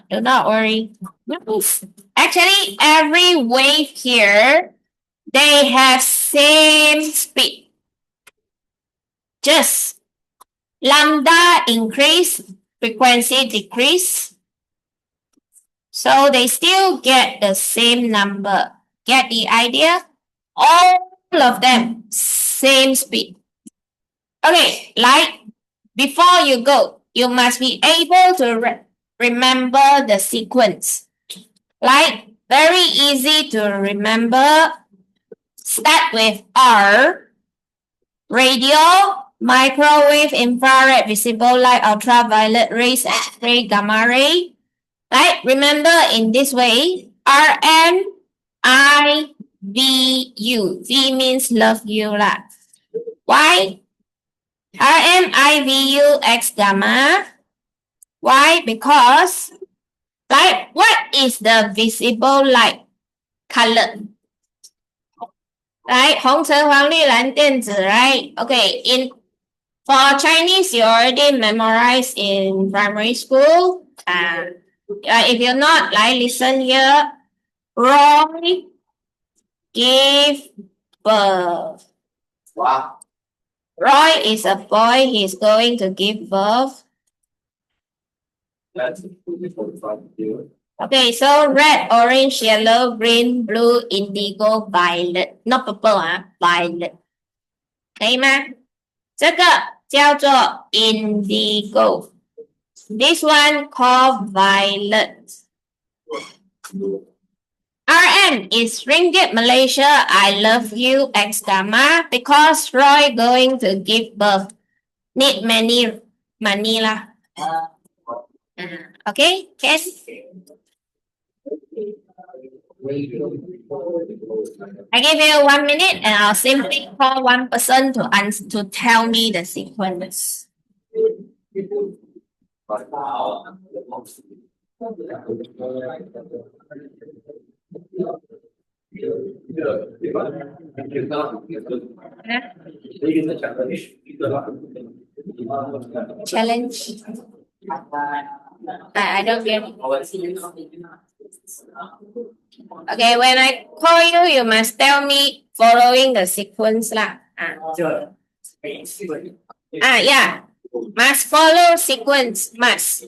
Do not worry. Actually, every wave here, they have same speed. Just lambda increase, frequency decrease. So they still get the same number. Get the idea? All of them, same speed. Okay, like before you go, you must be able to remember the sequence. Like, very easy to remember. Start with R, radio, microwave, infrared, visible light, ultraviolet rays, X-ray, gamma ray. Right? Remember in this way, RMIVU. V means love you lah. Why? RMIVU X gamma. Why? Because light. What is the visible light color? Right? 红橙黄绿蓝靛紫 right? Okay, for Chinese, you already memorized in primary school. If you're not, listen here. Roy give birth. Wow. Roy is a boy. He's going to give birth. Okay, so red, orange, yellow, green, blue, indigo, violet. Not purple, violet. 可以吗？这个叫做 indigo. This one called violet. RM is Ringgit Malaysia. I love you X gamma because Roy going to give birth. Need many money lah. Okay, yes. I give you 1 minute and I'll simply call one person to tell me the sequence. Challenge. I don't get it. Okay, when I call you, you must tell me following the sequence lah. Yeah. Must follow sequence. Must.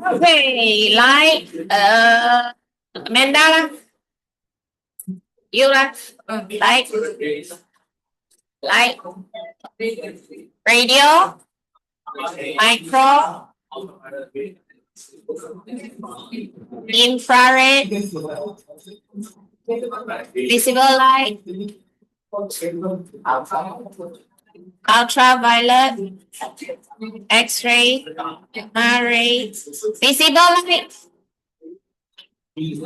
Okay, like Amanda lah. You lah. Like radio, micro, infrared, visible light, ultraviolet, X-ray, gamma-ray,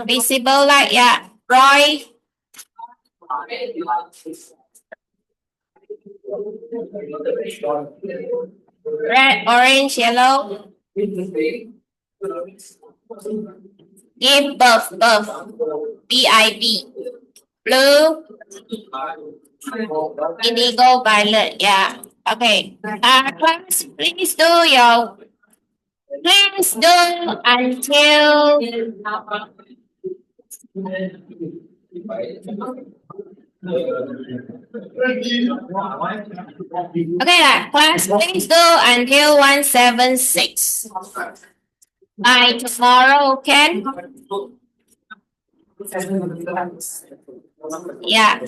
visible light, yeah. Roy. Red, orange, yellow. Give birth, B-I-B. Blue, indigo, violet, yeah. Okay. Class, please do until okay, class, please do until 176. By tomorrow, can? Yeah.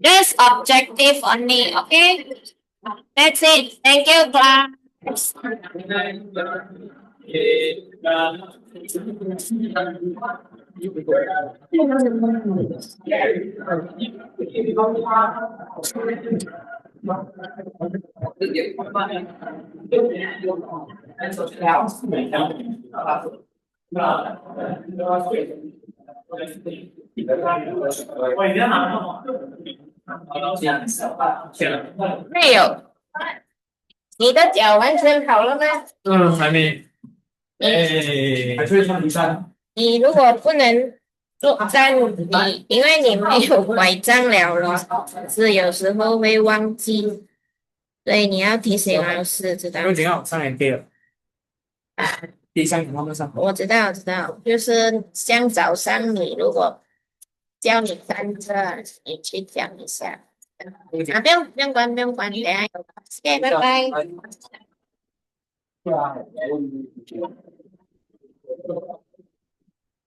Just objective only, okay? That's it. Thank you, class. Real， 你的脚完全好了吗？还没。还是穿比赛。你如果不能站，因为你没有拐杖了咯，是有时候会忘记。所以你要提醒老师知道不。用紧啊，上来可以了。第三个慢慢上。我知道，知道，就是像早上你如果叫你站着，你去讲一下。啊，不用关，不用关，等一下有。OK，拜拜。对啊。